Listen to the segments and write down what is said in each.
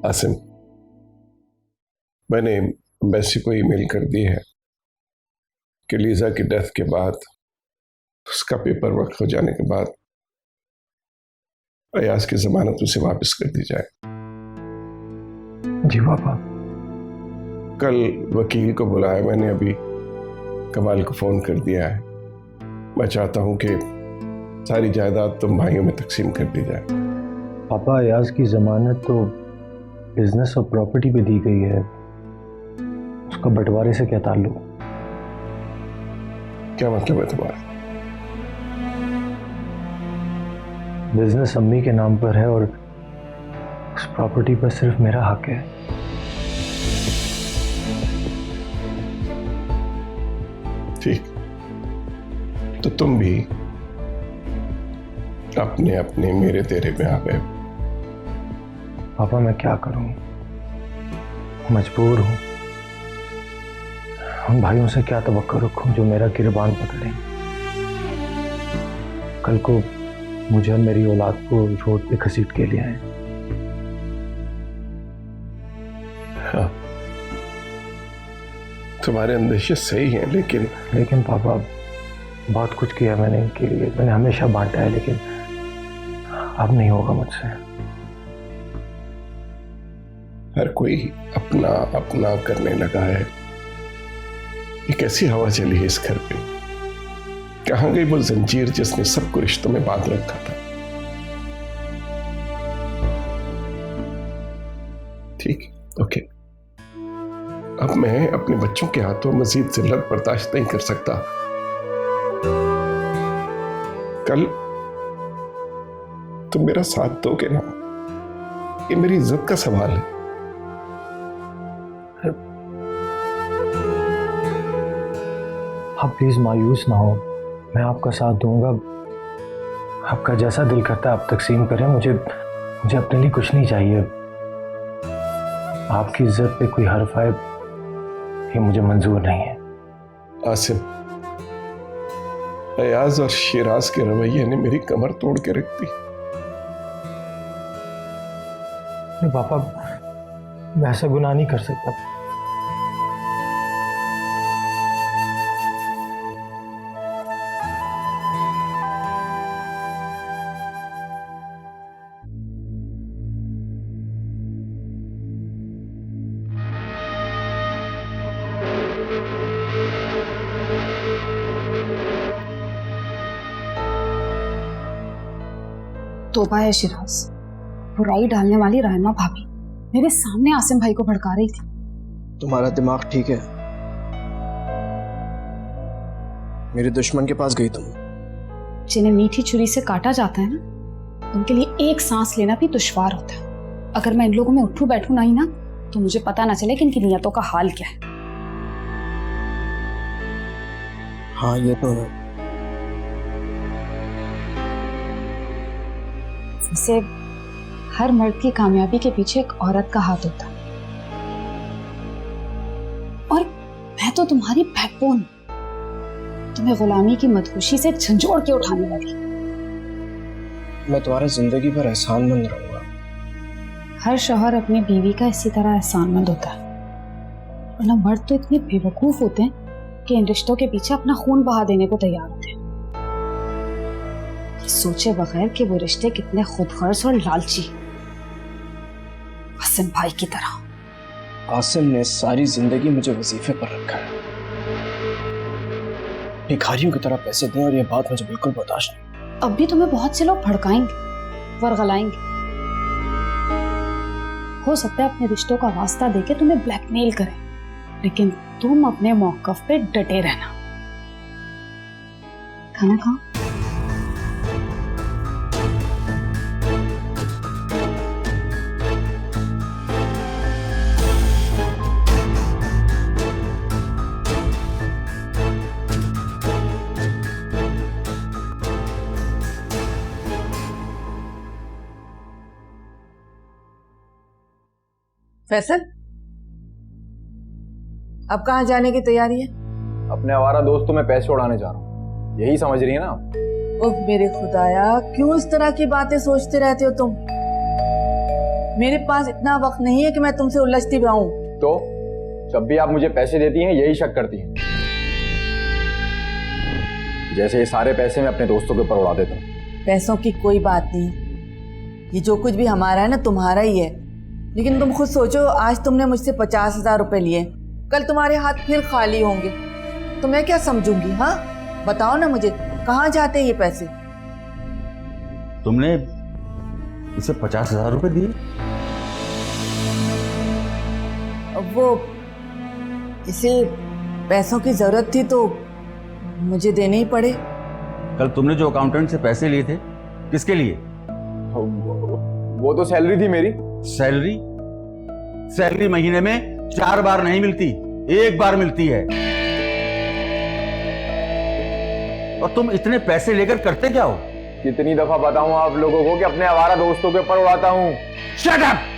आसिम, मैंने एम्बेसी को ईमेल कर दी है कि लीजा की डेथ के बाद, उसका पेपर वर्क हो जाने के बाद अयाज की जमानत उसे वापस कर दी जाए। जी पापा। कल वकील को बुलाया मैंने, अभी कमाल को फोन कर दिया है। मैं चाहता हूं कि सारी जायदाद तुम भाइयों में तकसीम कर दी जाए। पापा, अयाज की जमानत तो बिजनेस और प्रॉपर्टी पे दी गई है, उसका बंटवारे से क्या ताल्लुक? क्या मतलब है तुम्हारा? बिजनेस अम्मी के नाम पर है और उस प्रॉपर्टी पर सिर्फ मेरा हक है। ठीक, तो तुम भी अपने अपने मेरे तेरे में आ गए। पापा, मैं क्या करूं, मजबूर हूं। उन भाइयों से क्या तवक्को रखूं जो मेरा गिरबान पकड़ें। कल को मुझे और मेरी औलाद को रोड पे घसीट के ले आए। हाँ, तुम्हारे अंदेशे सही हैं, लेकिन पापा, बहुत कुछ किया मैंने इनके लिए, मैंने हमेशा बांटा है, लेकिन अब नहीं होगा मुझसे। हर कोई अपना अपना करने लगा है। ये कैसी हवा चली है इस घर पे? कहां गई वो जंजीर जिसने सबको रिश्तों में बांध रखा था? ठीक, ओके। अब मैं अपने बच्चों के हाथों मजीद जिल्लत बर्दाश्त नहीं कर सकता। कल तुम मेरा साथ दोगे ना? ये मेरी इज्जत का सवाल है। आप प्लीज मायूस ना हो, मैं आपका साथ दूंगा। आपका जैसा दिल करता है आप तकसीम करें, मुझे अपने लिए कुछ नहीं चाहिए। आपकी इज्जत पे कोई हर्फ आए ये मुझे मंजूर नहीं है। आसिम, अयाज और शिराज के रवैये ने मेरी कमर तोड़ के रख दी। पापा, मैं ऐसा गुनाह नहीं कर सकता। तौबा है शिराज, बुराई डालने वाली रहमा भाभी मेरे सामने आसिम भाई को भड़का रही थी। तुम्हारा दिमाग ठीक है? मेरे दुश्मन के पास गई तुम। जिन्हें मीठी छुरी से काटा जाता है ना, उनके लिए एक सांस लेना भी दुश्वार होता है। अगर मैं इन लोगों में उठूं बैठूं नहीं ना, तो मुझे पता ना चले कि इनकी नियतों का हाल क्या है। हाँ, ये तो है। इसे हर मर्द की कामयाबी के पीछे एक औरत का हाथ होता है, और मैं तो तुम्हारी बैकबोन, तुम्हें गुलामी की मदहोशी से झंझोड़ के उठाने लगी। मैं तुम्हारा जिंदगी भर एहसानमंद रहूंगा। हर शौहर अपनी बीवी का इसी तरह एहसानमंद होता है, वरना मर्द तो इतने बेवकूफ होते हैं कि इन रिश्तों के पीछे अपना खून बहा देने को तैयार होते हैं, सोचे बगैर कि वो रिश्ते कितने खुदगर्ज और लालची। आसिम भाई की तरह। आसिम ने सारी जिंदगी मुझे वजीफे पर रखा है, भिखारियों की तरह पैसे दें, और ये बात मुझे बिल्कुल बर्दाश्त नहीं। अब भी तुम्हें बहुत से लोग भड़काएंगे, वरगलाएंगे। हो सकता है अपने रिश्तों का वास्ता देके तुम्हें ब्लैकमेल करें, लेकिन तुम अपने मौकफ पे डटे रहना। खाना खाओ। फैसल, अब कहाँ जाने की तैयारी है? अपने आवारा दोस्तों में पैसे उड़ाने जा रहा हूँ, यही समझ रही है ना आप? ओह मेरे खुदाया, क्यों इस तरह की बातें सोचते रहते हो तुम? मेरे पास इतना वक्त नहीं है कि मैं तुमसे उलझती रहूं। तो जब भी आप मुझे पैसे देती हैं यही शक करती हैं, जैसे ये सारे पैसे मैं अपने दोस्तों के ऊपर उड़ा देता हूँ। पैसों की कोई बात नहीं, ये जो कुछ भी हमारा है ना तुम्हारा ही है। लेकिन तुम खुद सोचो, आज तुमने मुझसे 50,000 रुपए लिए, कल तुम्हारे हाथ फिर खाली होंगे तो मैं क्या समझूंगी? हाँ बताओ ना मुझे, कहाँ जाते हैं ये पैसे? तुमने इसे 50,000 रुपए दिए? वो इसे पैसों की जरूरत थी तो मुझे देने ही पड़े। कल तुमने जो अकाउंटेंट से पैसे लिए थे किसके लिए? वो तो सैलरी थी मेरी। सैलरी? सैलरी महीने में 4 बार नहीं मिलती, 1 बार मिलती है। और तुम इतने पैसे लेकर करते क्या हो? कितनी दफा बताऊं आप लोगों को कि अपने आवारा दोस्तों के ऊपर उड़ाता हूं। Shut up!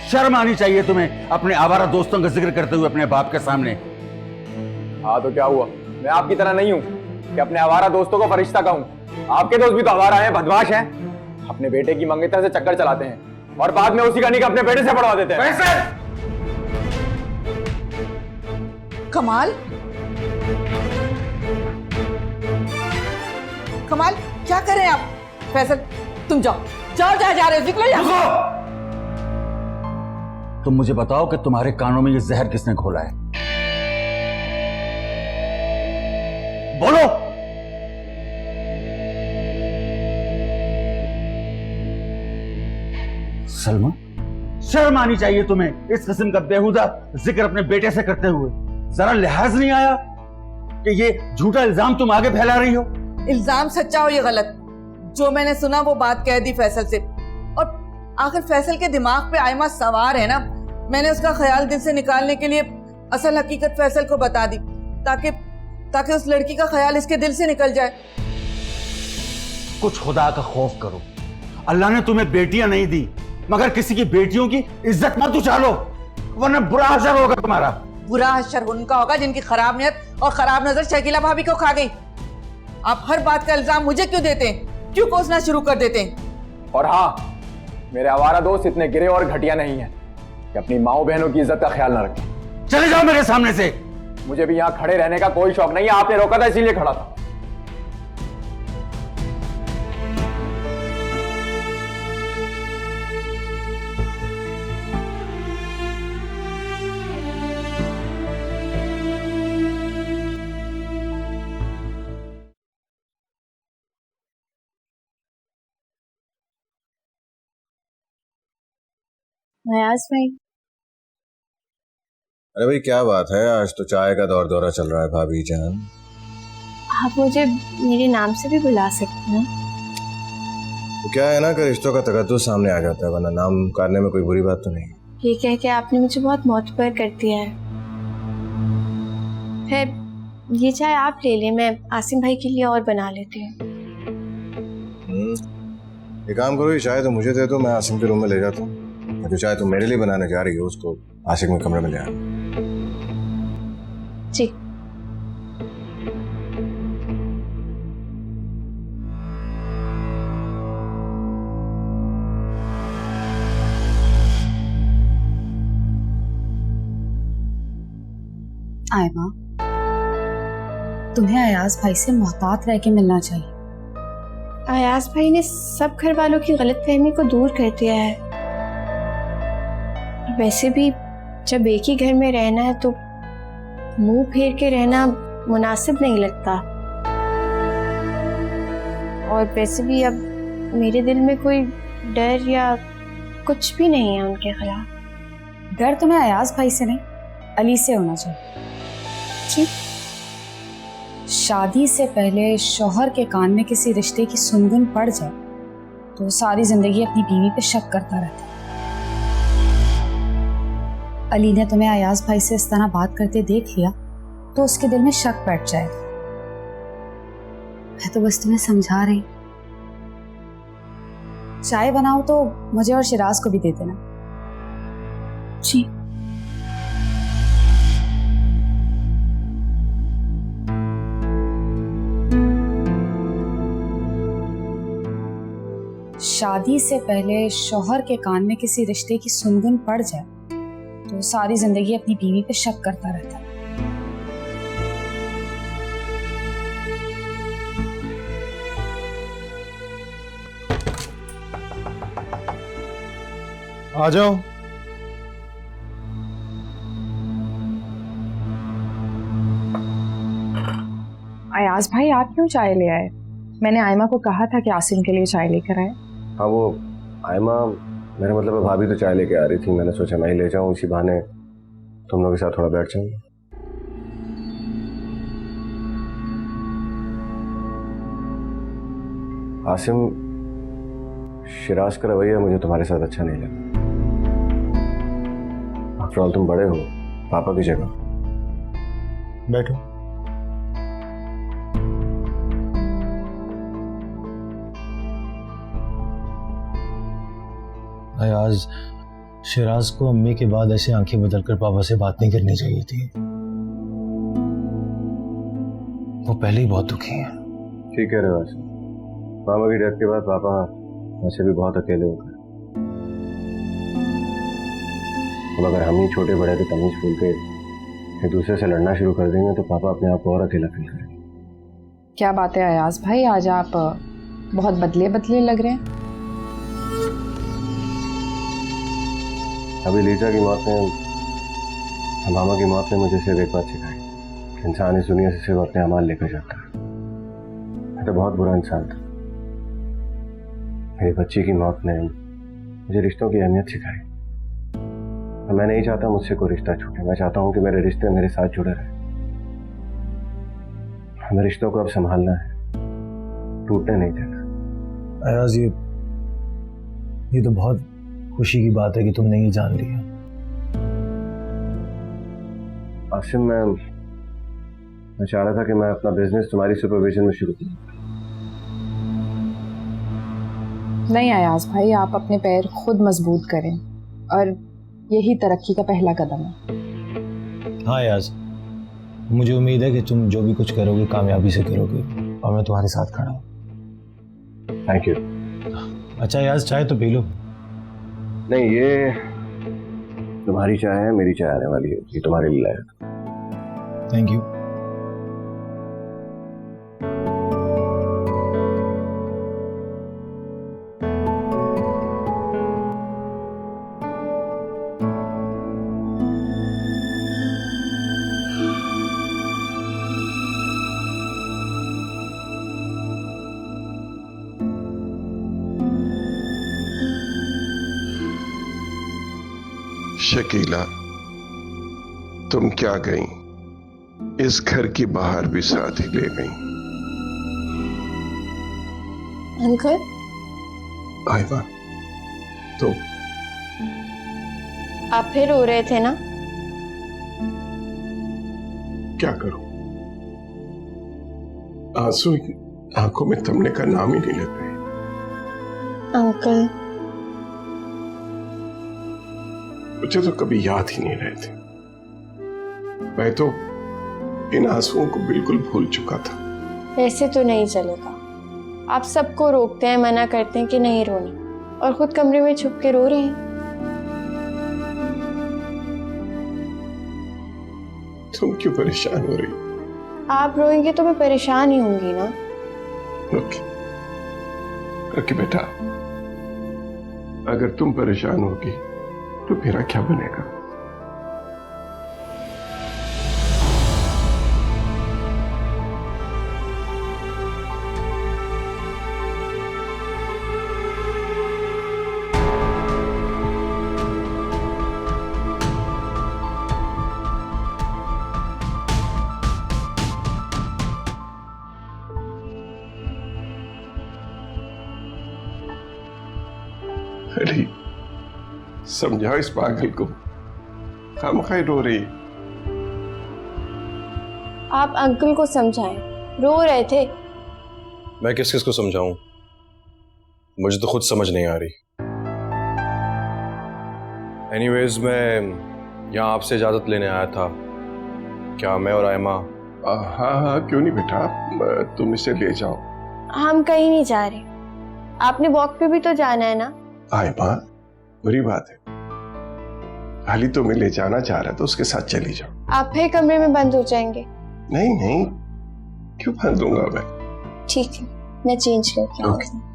शर्म आनी चाहिए तुम्हें अपने आवारा दोस्तों का जिक्र करते हुए अपने बाप के सामने। हाँ तो क्या हुआ, मैं आपकी तरह नहीं हूं कि अपने आवारा दोस्तों को फरिश्ता कहूं। आपके दोस्त भी तो आवारा हैं, बदमाश हैं, अपने बेटे की मंगेतर से चक्कर चलाते हैं और बाद में उसी का निकाह अपने बेटे से पढ़वा देते हैं। कमाल, कमाल क्या कर रहे हैं आप? फैसल तुम जाओ जाओ, जहाँ जा रहे हो निकलो यहाँ। तुम मुझे बताओ कि तुम्हारे कानों में ये जहर किसने घोला है? बोलो। सलमा, शर्म आनी चाहिए तुम्हें इस किस्म का बेहुदा जिक्र अपने बेटे से करते हुए। जरा लिहाज नहीं आया कि ये झूठा इल्जाम तुम आगे फैला रही हो? इल्जाम सच्चा हो या गलत, जो मैंने सुना वो बात कह दी फैसल से। और आखिर फैसल के दिमाग पे आयमा सवार है ना, मैंने उसका ख्याल दिल से निकालने के लिए असल हकीकत फैसल को बता दी ताकि उस लड़की का ख्याल इसके दिल से निकल जाए। कुछ खुदा का खौफ करो। अल्लाह ने तुम्हें बेटियां नहीं दी, मगर किसी की बेटियों की इज्जत मत उछालो, वरना बुरा असर होगा तुम्हारा। बुरा असर उनका होगा जिनकी खराब नियत और खराब नजर शकीला भाभी को खा गई। आप हर बात का इल्जाम मुझे क्यों देते हैं? क्यों कोसना शुरू कर देते हैं? और हाँ, मेरे आवारा दोस्त इतने गिरे और घटिया नहीं है कि अपनी माओ बहनों की इज्जत का ख्याल न रखें। चले जाओ मेरे सामने से। मुझे भी यहाँ खड़े रहने का कोई शौक नहीं है, आपने रोका था इसीलिए खड़ा था। नयाज भाई, अरे भाई क्या बात है, आज तो चाय का दौर दौरा चल रहा है भाभी जान। आप मुझे मेरे नाम से भी बुला सकते हैं। तो क्या है ना कि रिश्तों का तकद्दुस सामने आ जाता है, वरना नाम पुकारने में कोई बुरी बात तो नहीं। ये कह के आपने मुझे बहुत मोतबर कर दिया है। फिर ये चाय आप ले लें, मैं आसिम भाई के लिए और बना लेती हूँ। ये काम करो, ये चाय तो मुझे दे दो, मैं आसिम के रूम में ले जाता हूँ। जो चाय तुम मेरे लिए बनाने जा रही हो उसको आशिक में कमरे में ले आना। जी। आयमा, तुम्हें अयाज भाई से मोहतात रह के मिलना चाहिए। अयाज भाई ने सब घर वालों की गलतफहमी को दूर कर दिया है। वैसे भी जब एक ही घर में रहना है तो मुंह फेर के रहना मुनासिब नहीं लगता। और वैसे भी अब मेरे दिल में कोई डर या कुछ भी नहीं है उनके खिलाफ। डर तुम्हें अयाज भाई से नहीं, अली से होना चाहिए। ठीक, शादी से पहले शौहर के कान में किसी रिश्ते की सुनगुन पड़ जाए तो वो सारी जिंदगी अपनी बीवी पे शक करता रहता है। अली ने तुम्हें अयाज भाई से इस तरह बात करते देख लिया तो उसके दिल में शक बैठ जाएगा। मैं तो बस तुम्हें समझा रही। चाय बनाओ तो मुझे और शिराज को भी दे देना। जी। शादी से पहले शौहर के कान में किसी रिश्ते की सुनगुन पड़ जाए तो सारी जिंदगी अपनी बीवी पे शक करता रहता है। आ जाओ। अयाज भाई, आप क्यों चाय ले आए? मैंने आयमा को कहा था कि आसिम के लिए चाय लेकर आए। हाँ वो आयमा, मेरा मतलब भाभी तो चाय लेके आ रही थी, मैंने सोचा मैं ही ले जाऊं, इसी बहाने तुम लोगों के साथ थोड़ा बैठ जाऊंगा। आसिम, शिराज का रवैया मुझे तुम्हारे साथ अच्छा नहीं लगा। आफ्टर ऑल तुम बड़े हो, पापा की जगह। बैठो। आज शिराज को अम्मी के बाद ऐसे आंखें बदलकर पापा से बात नहीं करनी चाहिए थी। वो पहले ही बहुत दुखी हैं। ठीक है रिवाज, मामा की डेथ के बाद पापा वैसे भी बहुत अकेले हो गए। अब अगर हम ही छोटे बड़े के तमीज भूल के एक दूसरे से लड़ना शुरू कर देंगे तो पापा अपने आप को और अकेला फील करेंगे। क्या बात है अयाज भाई, आज आप बहुत बदले बदले लग रहे हैं। अभी लीजा की मौत ने, मामा की मौत ने मुझे सिर्फ एक बात सिखाई, इंसान इस दुनिया से सिर्फ अपने अमाल लेकर जाता है। मैं तो बहुत बुरा इंसान था। मेरी बच्ची की मौत ने मुझे रिश्तों की अहमियत सिखाई। मैं नहीं चाहता मुझसे कोई रिश्ता छूटे, मैं चाहता हूं कि मेरे रिश्ते मेरे साथ जुड़े रहे। हमें रिश्तों को अब संभालना है, टूटने नहीं देना। अयाज, ये तो बहुत खुशी की बात है कि तुमने ये जान लिया। आसिम, मैं चाह रहा था कि मैं अपना बिजनेस तुम्हारी सुपरविजन में शुरू करूं। नहीं अयाज भाई, आप अपने पैर खुद मजबूत करें और यही तरक्की का पहला कदम है। हाँ अयाज, मुझे उम्मीद है कि तुम जो भी कुछ करोगे कामयाबी से करोगे और मैं तुम्हारे साथ खड़ा हूँ। Thank you. अच्छा अयाज, चाय तो पी लो। नहीं, ये तुम्हारी चाय है, मेरी चाय आने वाली है, ये तुम्हारे लिए लाया। Thank you. शकीला, तुम क्या गई, इस घर की बाहर भी साथ ही ले गई। अंकल, आयवा, तो आप फिर रो रहे थे ना? क्या करूं, आंसू आंखों में थमने का नाम ही नहीं लेते। अंकल, मुझे तो कभी याद ही नहीं रहे थे। मैं तो इन आंसुओं को बिल्कुल भूल चुका था। ऐसे तो नहीं चलेगा। आप सबको रोकते हैं, मना करते हैं कि नहीं रोना, और खुद कमरे में छुप के रो रहे हैं। तुम क्यों परेशान हो रही? आप रोएंगे तो मैं परेशान ही होंगी ना। ओके ओके बेटा, अगर तुम परेशान होगी तो मेरा क्या बनेगा? अरे समझाओ इस पागल को, खामखाई रो रही। आप अंकल को समझाएं, रो रहे थे। मैं किस किस को समझाऊं, मुझे तो खुद समझ नहीं आ रही। एनीवेज, मैं यहाँ आपसे इजाजत लेने आया था। क्या मैं और आयमा? हाँ हाँ, क्यों नहीं बेटा, तुम इसे ले जाओ। हम कहीं नहीं जा रहे, आपने वॉक पे भी तो जाना है ना। आए माँ, बुरी बात है। अली तो मैं ले जाना चाह रहा था, उसके साथ चली जाओ। आप फिर कमरे में बंद हो जाएंगे। नहीं नहीं, क्यों बंद दूंगा मैं? ठीक है, मैं चेंज करके आऊंगी। ओके।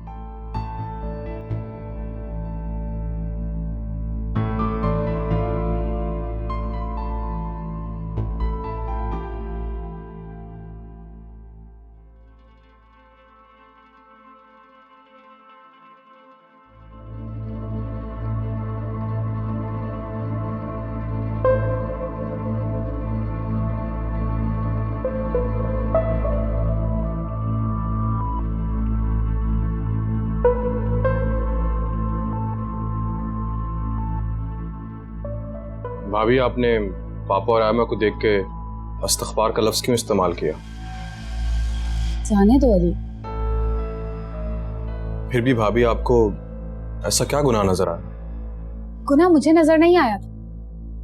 भाभी, आपने पापा और आयमा को देख के इस्तग़फ़ार का लफ्ज़ क्यों इस्तेमाल किया? जाने दो अली। फिर भी भाभी, आपको ऐसा क्या गुनाह नजर आया? गुनाह मुझे नजर नहीं आया,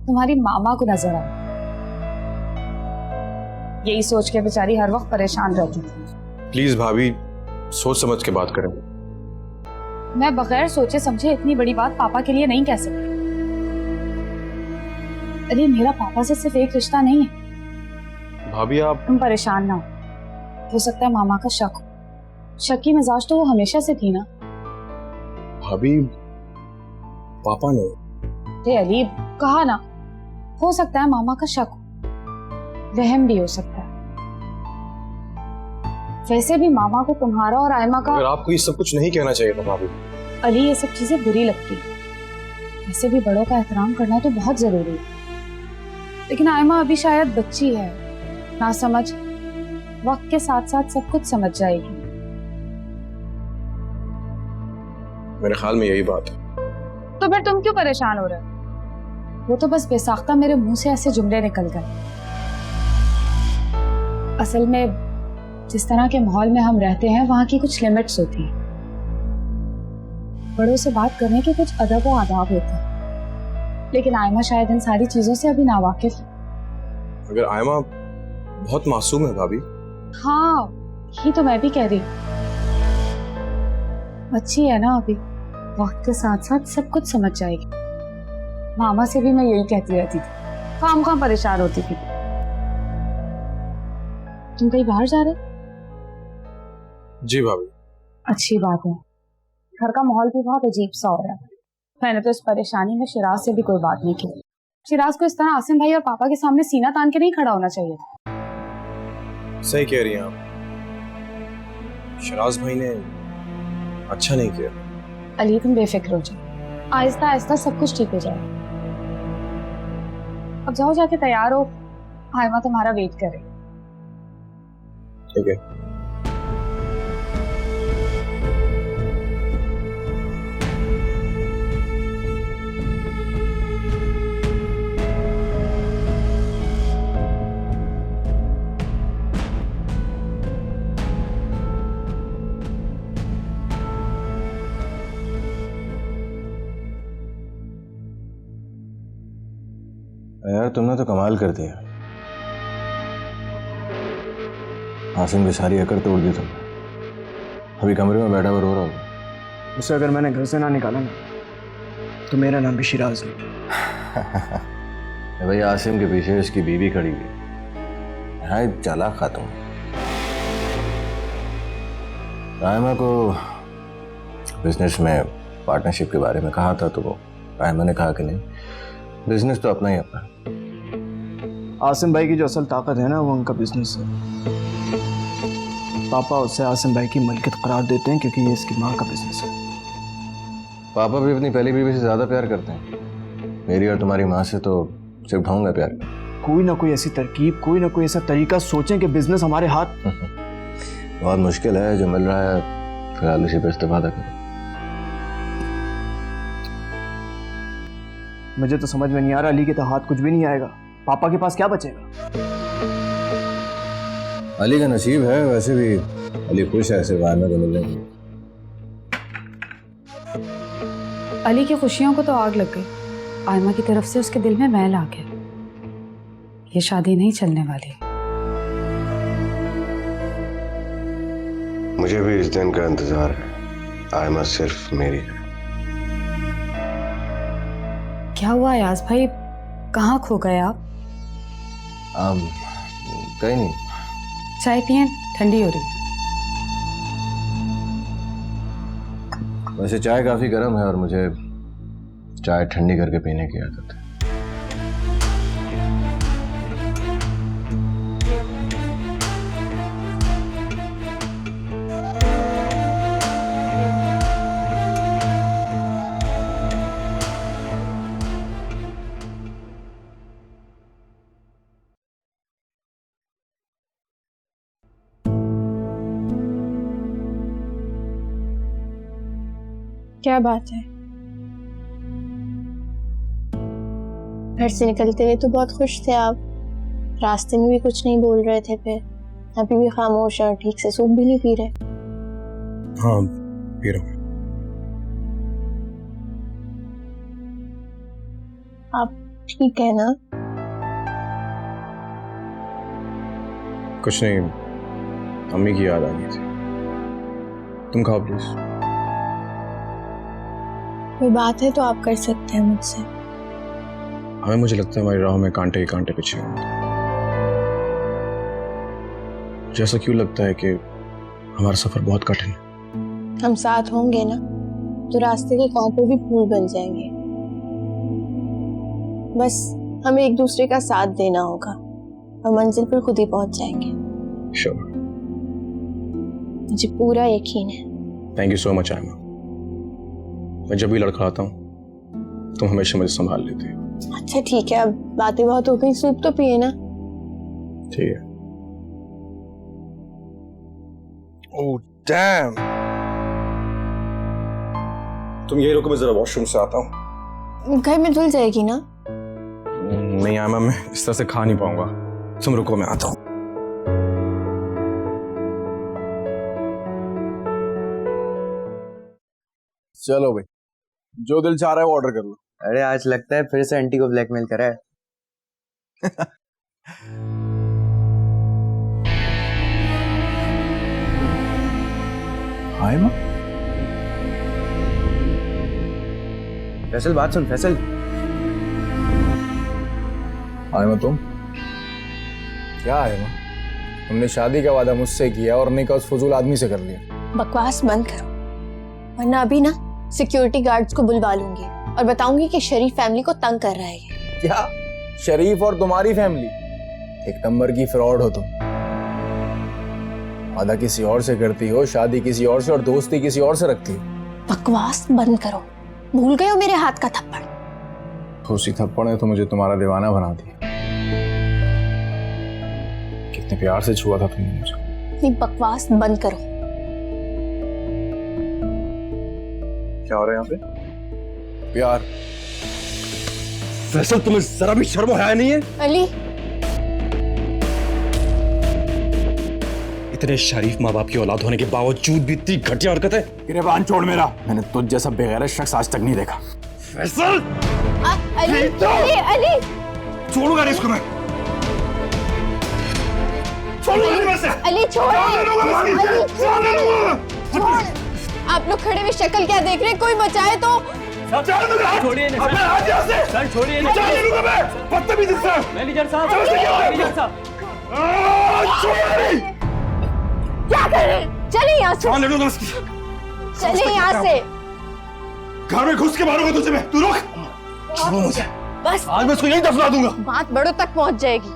तुम्हारी मामा को नजर आया। यही सोच के बेचारी हर वक्त परेशान रहती थी। प्लीज भाभी, सोच समझ के बात करें। मैं बगैर सोचे समझे इतनी बड़ी बात पापा के लिए नहीं कह सकती। अरे मेरा पापा से सिर्फ एक रिश्ता नहीं है। भाभी आप तुम परेशान ना हो सकता है मामा का शक हो। शक की मिजाज तो वो हमेशा से थी ना। भाभी, पापा ने अरे अली, कहा ना, हो सकता है मामा का शक हो, वहम भी हो सकता है। वैसे भी मामा को तुम्हारा और आयमा का। अगर आपको ये सब कुछ नहीं कहना चाहिए था भाभी। अली, ये सब चीजें बुरी लगती है। वैसे भी बड़ों का एहतराम करना तो बहुत जरूरी है, लेकिन आयमा अभी शायद बच्ची है, ना समझ। वक्त के साथ साथ सब कुछ समझ जाएगी। मेरे ख्याल में यही बात है। तो फिर तुम क्यों परेशान हो रहे हो? वो तो बस बेसाख्ता मेरे मुंह से ऐसे जुमले निकल गए। असल में जिस तरह के माहौल में हम रहते हैं वहां की कुछ लिमिट्स होती हैं। बड़ों से बात करने के कुछ अदब और आदाब होते हैं, लेकिन आयमा शायद इन सारी चीजों से अभी नावाकिफ है। अगर आयमा बहुत मासूम है भाभी। हाँ, यही तो मैं भी कह रही हूँ। अच्छी है ना अभी, वक्त के साथ साथ सब कुछ समझ जाएगी। मामा से भी मैं यही कहती रहती थी, काम परेशान होती थी। तुम कहीं बाहर जा रहे? जी भाभी। अच्छी बात है। घर का माहौल भी बहुत अजीब सा हो रहा है। मैंने तो इस परेशानी में शिराज से भी कोई बात नहीं की। शिराज को इस तरह आसिम भाई और पापा के सामने सीना तान के नहीं खड़ा होना चाहिए। सही कह रही हैं आप। शिराज भाई ने अच्छा नहीं किया। अली, तुम बेफिक्र हो जाओ, आहिस्ता आहिस्ता सब कुछ ठीक हो जाए। अब जाओ, जाके तैयार हो, आयमा तुम्हारा वेट करे। ठीक है। यार तुमने तो कमाल कर दिया। आसिम की सारी अकड़ तोड़ दी तुमने। अभी कमरे में बैठा हुआ रो रहा होगा। उसे अगर मैंने घर से ना निकाला ना, तो मेरा नाम भी शिराज नहीं। भाई, आसिम के पीछे उसकी बीवी खड़ी हुई। हाँ, चालाक खातून। रायमा को बिजनेस में पार्टनरशिप के बारे में कहा था, तो वो रायमा ने कहा कि नहीं, बिजनेस तो अपना ही अपना। आसिम भाई की जो असल ताकत है ना, वो उनका बिजनेस है। पापा उसे आसिम भाई की मलकियत करार देते हैं क्योंकि ये इसकी माँ का बिजनेस है। पापा भी अपनी पहली बीवी से ज्यादा प्यार करते हैं। मेरी और तुम्हारी माँ से तो सिर्फ ढोंगा प्यार। कोई ना कोई ऐसी तरकीब, कोई ना कोई ऐसा तरीका सोचें कि बिजनेस हमारे हाथ। बहुत मुश्किल है, जो मिल रहा है फिलहाल इसी पे इस्तेफादा करो। मुझे तो समझ में नहीं आ रहा, अली के तो हाथ कुछ भी नहीं आएगा। पापा के पास क्या बचेगा? अली का नसीब है, वैसे भी अली खुश है ऐसे वायमे को मिलने में। अली की खुशियों को तो आग लग गई। आयमा की तरफ से उसके दिल में मैल आ गया। ये शादी नहीं चलने वाली। मुझे भी इस दिन का इंतजार है। आयमा सिर्फ मेरी है। क्या हुआ अयाज भाई, कहाँ खो गए आप? कहीं नहीं। चाय पिए, ठंडी हो रही है। वैसे चाय काफी गर्म है और मुझे चाय ठंडी करके पीने की आदत है। क्या बात है? घर से निकलते हुए तो बहुत खुश थे आप, रास्ते में भी कुछ नहीं बोल रहे थे, फिर अभी भी खामोश और ठीक से सूप भी नहीं पी रहे। हाँ पी रहा हूँ। आप ठीक है ना? कुछ नहीं, अम्मी की याद आ गई थी। तुम खाओ प्लीज। कोई बात है तो आप कर सकते हैं मुझसे। हमें मुझे लगता है हमारी राहों में कांटे ही कांटे पीछे होंगे। जैसा क्यों लगता है कि हमारा सफर बहुत कठिन है। हम साथ होंगे ना तो रास्ते के कांटे भी फूल बन जाएंगे। बस हमें एक दूसरे का साथ देना होगा और मंजिल पर खुद ही पहुंच जाएंगे। श्योर। मुझे पूरा यकीन है। Thank you so much Aima. मैं जब भी लड़खड़ाता हूँ तुम हमेशा मुझे संभाल लेती हो। अच्छा ठीक है, अब बातें बहुत हो गई, सूप तो पिए ना। ठीक है। ओह डैम, तुम यही रुको, मैं जरा वॉशरूम से आता हूँ। घर में धुल जाएगी ना? नहीं आयमा, मैं इस तरह से खा नहीं पाऊंगा। तुम रुको, मैं आता हूँ। चलो भाई, जो दिल चाह रहा है वो ऑर्डर कर लो। अरे आज लगता है फिर से आंटी को ब्लैकमेल करा है। हाय माँ। फैसल बात सुन फैसल। हाय माँ, तुम क्या है माँ? तुमने शादी का वादा मुझसे किया और निकाह उस फजूल आदमी से कर लिया। बकवास बंद करो, वरना अभी ना सिक्योरिटी गार्ड्स को बुलवा लूंगी और बताऊंगी कि शरीफ फैमिली को तंग कर रहा है ये। क्या शरीफ और तुम्हारी फैमिली? एक नंबर की फ्रॉड हो तुम। वादा किसी और से करती हो, शादी किसी और से और दोस्ती किसी और से रखती हो। बकवास बंद करो, भूल गए हो मेरे हाथ का थप्पड़? उसी थप्पड़ ने तो मुझे तुम्हारा दीवाना बना दिया। कितने प्यार से छुआ था तुमने मुझे। ये बकवास बंद करो। क्या हो रहा है यहाँ पे? प्यार। फैसल तुम्हें जरा भी शर्म हया नहीं है? अली, इतने शरीफ माँ बाप की औलाद होने के बावजूद भी इतनी घटिया हरकत है। गिरबान छोड़ मेरा, मैंने तुझ जैसा बेगैरत शख्स आज तक नहीं देखा। फैसल! अली, अली, अली, छोड़ूंगा नहीं इसको मैं। छोड़ूंगा नहीं मैं इसे। अली छोड़। आप लोग खड़े हुए शक्ल क्या देख रहे हैं? कोई बचाए तो। छोड़िए अपना हाथ यहाँ से। सर छोड़िए ना। जाने दूंगा मैं। बदतमीज इंसान। मैनेजर साहब। मैनेजर साहब। छोड़िए। क्या कर रहे हैं? चलिए यहाँ से। जान ले लूंगा इसकी। चलिए यहाँ से। घर में घुस के मारूंगा तुझे मैं। तू रुक। छोड़ो मुझे। बस आज मैं इसको यहीं दफना दूंगा। बात बड़ों तक पहुँच जाएगी।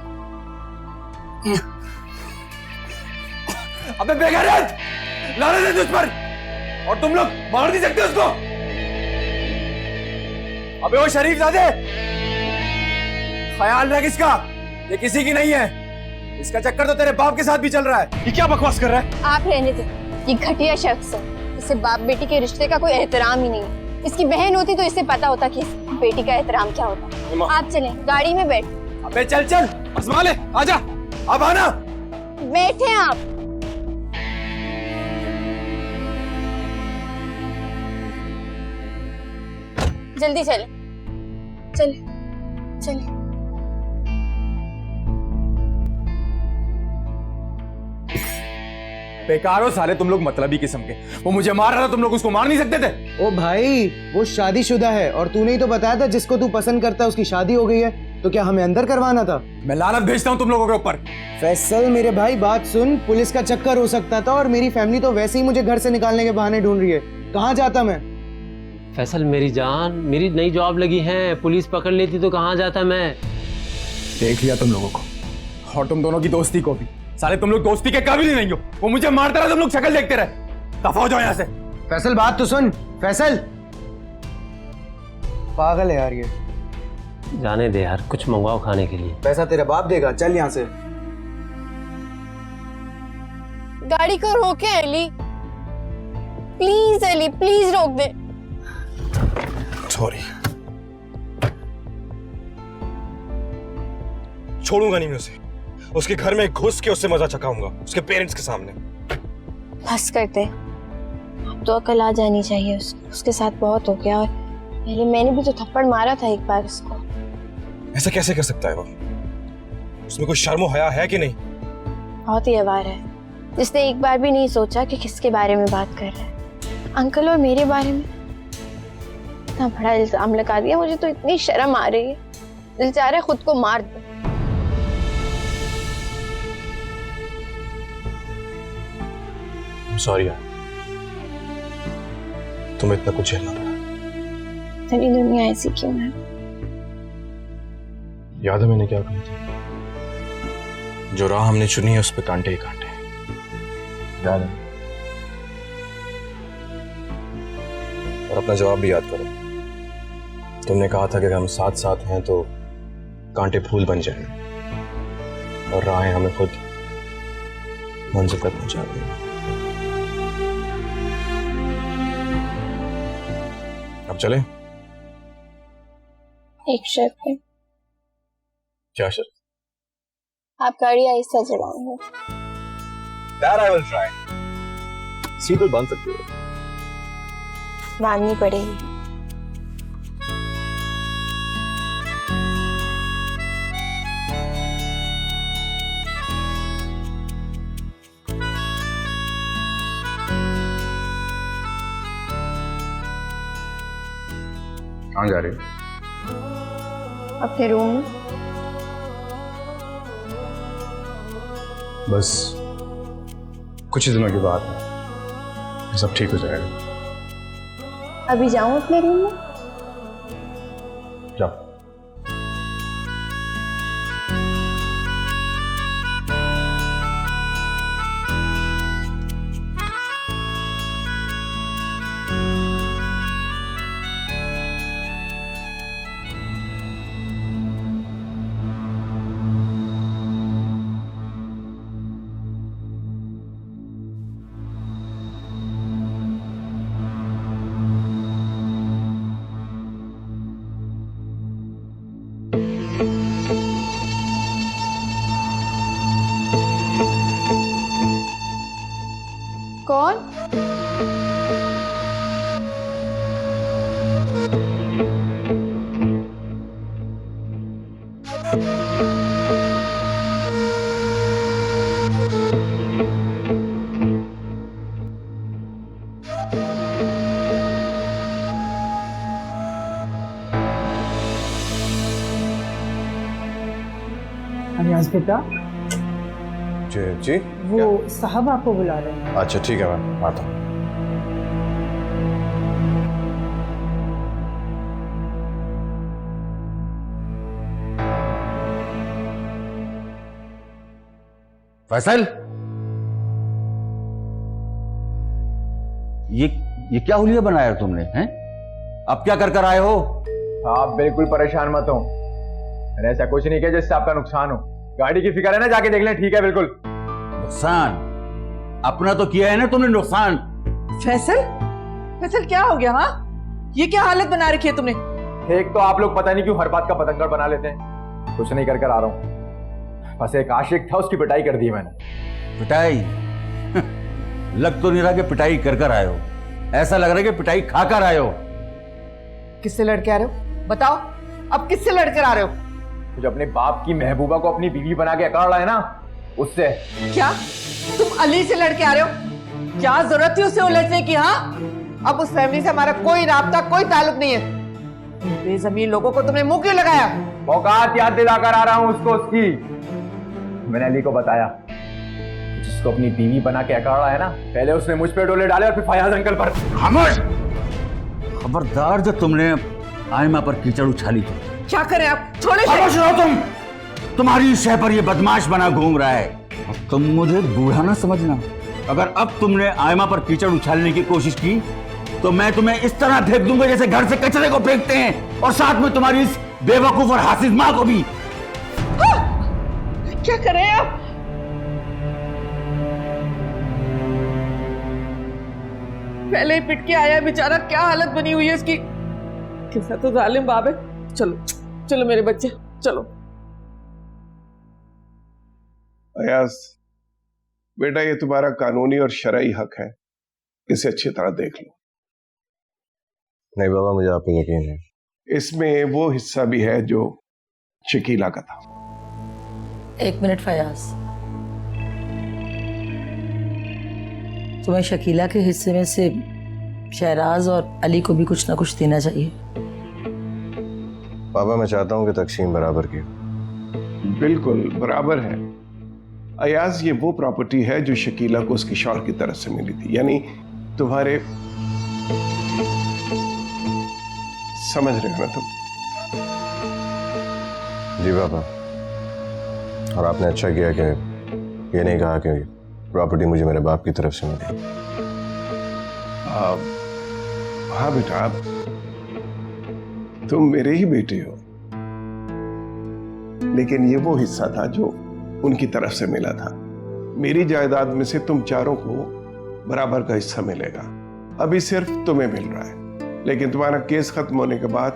अबे बेगैरत, लानत है तुझ पर। और तुम लोग मार नहीं सकते उसको। अबे वो शरीफ ज़ादे, ख्याल रख इसका, ये किसी की नहीं है। इसका चक्कर तो तेरे बाप के साथ भी चल रहा है। ये क्या बकवास कर रहा है? आप रहने दे, ये घटिया शख्स है। इसे बाप बेटी के रिश्ते का कोई एहतराम ही नहीं है। इसकी बहन होती तो इसे पता होता कि इस बेटी का एहतराम क्या होता है। आप चलें, गाड़ी में बैठ। अबे चल चल, आजमा ले, आजा, अब आना। बैठे आप। जल्दी चले, चले, चले। बेकार हो साले तुम लोग, मतलबी किस्म के। वो मुझे मार रहा था, तुम लोग उसको मार नहीं सकते थे? ओ भाई, वो शादीशुदा है और तूने ही तो बताया था जिसको तू पसंद करता है उसकी शादी हो गई है, तो क्या हमें अंदर करवाना था? मैं लानत भेजता हूँ तुम लोगों के ऊपर। फैसल मेरे भाई बात सुन, पुलिस का चक्कर हो सकता था और मेरी फैमिली तो वैसे ही मुझे घर से निकालने के बहाने ढूंढ रही है, कहाँ जाता मैं? फैसल मेरी जान, मेरी नई जॉब लगी है, पुलिस पकड़ लेती तो कहाँ जाता मैं। देख लिया तुम लोगों को, और तुम दोनों की दोस्ती को भी। साले तुम लोग दोस्ती के काबिल ही नहीं हो। वो मुझे मारता रहा, तुम लोग शक्ल देखते रहे। दफा हो जाओ यहाँ से। फैसल बात तो सुन, फैसल पागल है यार ये। जाने दे यार, कुछ मंगवाओ खाने के लिए। पैसा तेरा बाप देगा, चल यहाँ से। गाड़ी को रोके एली, प्लीज एली, प्लीज रोक दे। सॉरी, छोड़ूंगा नहीं मैं उसे। उसके घर में घुस के उससे मजा चखाऊंगा, उसके पेरेंट्स के सामने। बस करते, अब तो अकल आ जानी चाहिए उसके साथ बहुत हो गया। और पहले मैंने भी तो थप्पड़ मारा था एक बार उसको। ऐसा कैसे कर सकता है वो? उसमें कोई शर्म हया है कि नहीं? बहुत ही अवार है, जिसने एक बार भी नहीं सोचा कि किसके बारे में बात कर रहा है। अंकल और मेरे बारे में इतना बड़ा इल्जाम लगा दिया, मुझे तो इतनी शर्म आ रही है, दिल चाह रहा है खुद को मार दो। सॉरी यार, तुम्हें इतना कुछ झेलना पड़ा। तेरी दुनिया ऐसी क्यों है? याद है मैंने क्या कहा था? जो राह हमने चुनी है उस पे कांटे ही कांटे हैं। याद है? और अपना जवाब भी याद करो। तुमने कहा था कि अगर हम साथ साथ हैं तो कांटे फूल बन जाएं और राहें हमें खुद मंजिल तक पहुंचा देंगी। अब चले? एक शर्त है। क्या शर्त? आप गाड़ी आहिस्ता चलाएंगे। That I will try. Seat तो बांध सकते हो। बांधनी पड़ेगी। कहाँ जा रही? अपने रूम में। बस कुछ ही दिनों की बात है, सब ठीक हो जाएगा। अभी जाऊं अपने रूम में? जाओ। कौन? अनियाज बेटा, जी जी। वो साहब आपको बुला रहे हैं। अच्छा ठीक है, मैं आता हूँ। फैसल, ये क्या हुलिया बनाया तुमने हैं? अब क्या कर आए हो? आप बिल्कुल परेशान मत हो, मैंने ऐसा कुछ नहीं किया जिससे आपका नुकसान हो। गाड़ी की फिक्र है ना, जाके देख लें। ठीक है, बिल्कुल। नुकसान अपना तो किया है ना तुमने नुकसान। फैसल, फैसल क्या हो गया? हाँ, ये क्या हालत बना रखी है तुमने? एक तो आप लोग पता नहीं क्यों हर बात का पतंगड़ बना लेते हैं। कुछ नहीं कर आ रहा हूँ, बस एक आशिक था, उसकी पिटाई कर दी मैंने। पिटाई? लग तो नहीं रहा कि पिटाई कर आए हो, ऐसा लग रहा है कि पिटाई खाकर आए हो। किससे लड़के आ रहे हो? बताओ, अब किससे लड़कर आ रहे हो? जो अपने बाप की महबूबा को अपनी बीवी बना के अकड़ रहा है ना, उससे। क्या तुम अली से लड़के आ रहे हो? क्या जरूरत थी उसे उलझने की? हाँ, अब उस फैमिली से हमारा कोई राब्ता, कोई ताल्लुक नहीं है। बेजमीन लोगों को तुमने मुंह क्यों लगाया? औकात याद दिलाकर आ रहा हूं उसको उसकी। मैंने अली को बताया, जिसको अपनी बीवी बना के अकाड़ा है ना, पहले उसने मुझ पे डोले डाले और फिर फयाज अंकल पर। खामोश! खबरदार जो तुमने आयमा पर कीचड़ उछाली थी। क्या करें आप? छोड़े। खामोश रहो तुम। तुम्हारी शह पर ये बदमाश बना घूम रहा है। अब तुम मुझे बूढ़ा ना समझना। अगर अब तुमने आयमा पर कीचड़ उछालने की कोशिश की तो मैं तुम्हें इस तरह फेंक दूंगा जैसे घर से कचरे को फेंकते हैं, और साथ में तुम्हारी इस बेवकूफ और हासिद मां को भी। क्या करें आप? पहले ही पिट के आया बेचारा, क्या हालत बनी हुई है इसकी। कैसा तो जालिम बाप है। चलो चलो मेरे बच्चे, चलो। अयाज बेटा, ये तुम्हारा कानूनी और शरई हक है, इसे अच्छी तरह देख लो। नहीं बाबा, मुझे आप पे यकीन है। इसमें वो हिस्सा भी है जो शकीला का था। एक मिनट फयाज, तुम्हें शकीला के हिस्से में से शहराज और अली को भी कुछ ना कुछ देना चाहिए। बाबा, मैं चाहता हूं कि तकसीम बराबर की। बिल्कुल बराबर है अयाज। ये वो प्रॉपर्टी है जो शकीला को उसकी शौहर की तरफ से मिली थी, यानी तुम्हारे, समझ रहे हो ना तुम? जी बाबा, और आपने अच्छा किया कि ये नहीं कहा कि प्रॉपर्टी मुझे मेरे बाप की तरफ से मिली। हाँ बेटा, तुम मेरे ही बेटे हो, लेकिन ये वो हिस्सा था जो उनकी तरफ से मिला था। मेरी जायदाद में से तुम चारों को बराबर का हिस्सा मिलेगा। अभी सिर्फ तुम्हें मिल रहा है, लेकिन तुम्हारा केस खत्म होने के बाद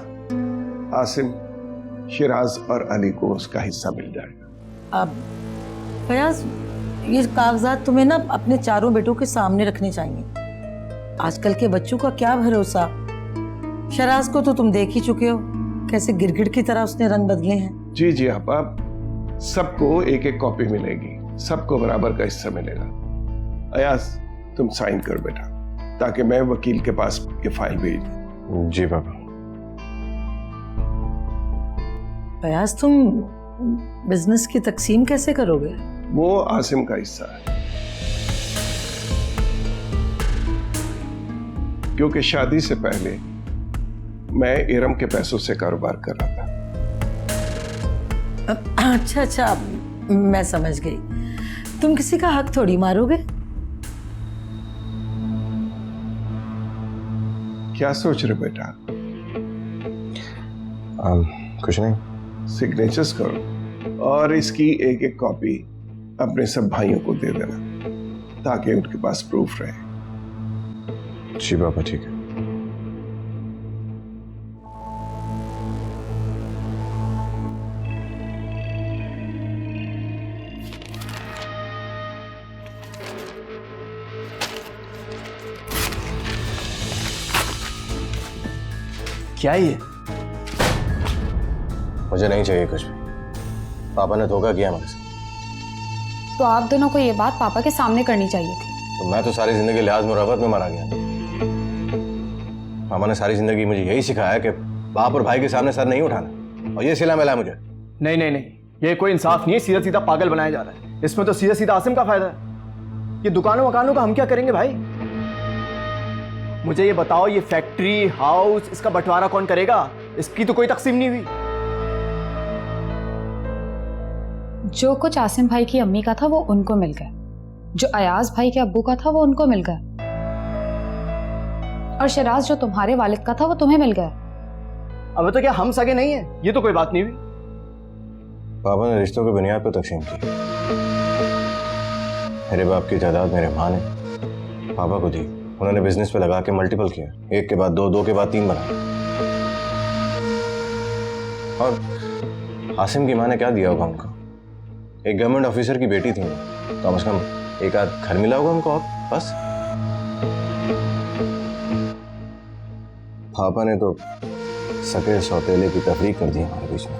आसिम, शिराज और अली को उसका हिस्सा मिल जाएगा। अब फयाज, ये कागजात तुम्हें ना अपने चारों बेटों के सामने रखने चाहिए। आजकल के बच्चों का क्या भरोसा। शराज को तो तुम देख ही चुके हो, कैसे गिरगिट की तरह उसने रंग बदले हैं। जी जी आप सबको एक एक कॉपी मिलेगी, सबको बराबर का हिस्सा मिलेगा। अयाज, तुम साइन कर बेटा, ताकि मैं वकील के पास ये फाइल भेज दूं। जी बाबा। फयाज, तुम बिजनेस की तकसीम कैसे करोगे? वो आसिम का हिस्सा है, क्योंकि शादी से पहले मैं इरम के पैसों से कारोबार कर रहा था। अच्छा अच्छा, मैं समझ गई। तुम किसी का हक थोड़ी मारोगे। क्या सोच रहे बेटा? कुछ नहीं। सिग्नेचर्स करो और इसकी एक एक कॉपी अपने सब भाइयों को दे देना, ताकि उनके पास प्रूफ रहे। जी बाबा, ठीक है। क्या ये? मुझे नहीं चाहिए कुछ भी। पापा ने धोखा किया मुझसे। तो आप दोनों को ये बात पापा के सामने करनी चाहिए थी। तो मैं तो सारी जिंदगी लिहाज मुराफत में मारा गया। मामा ने सारी जिंदगी मुझे यही सिखाया कि बाप और भाई के सामने सर नहीं उठाना, और ये सिला मिला मुझे। नहीं नहीं नहीं, ये कोई इंसाफ नहीं है। सीधा सीधा पागल बनाया जा रहा है। इसमें तो सीधा सीधा आसिम का फायदा है। ये दुकानों वकानों का हम क्या करेंगे भाई? मुझे ये बताओ, ये फैक्ट्री, हाउस, इसका बंटवारा कौन करेगा? इसकी तो कोई तकसीम नहीं हुई। जो कुछ आसिम भाई की अम्मी का था वो उनको मिल गया, जो अयाज भाई के अब्बू का था वो उनको मिल गया, और शराज जो तुम्हारे वालिद का था वो तुम्हें मिल गया। अब तो क्या हम सगे नहीं है? ये तो कोई बात नहीं हुई। पापा ने रिश्तों की बुनियाद पर तकसीम की। मेरे बाप की जायदाद मेरे माँ ने पापा को दी। उन्होंने बिजनेस पे लगा के मल्टीपल किया, एक के बाद दो, दो के बाद तीन बनाया। और आसिम की माँ ने क्या दिया होगा उनको? एक गवर्नमेंट ऑफिसर की बेटी थी, कम से कम एक आध घर मिला होगा उनको, अब बस। पापा ने तो सके सौतेले की तफरीक कर दी हमारे बीच में।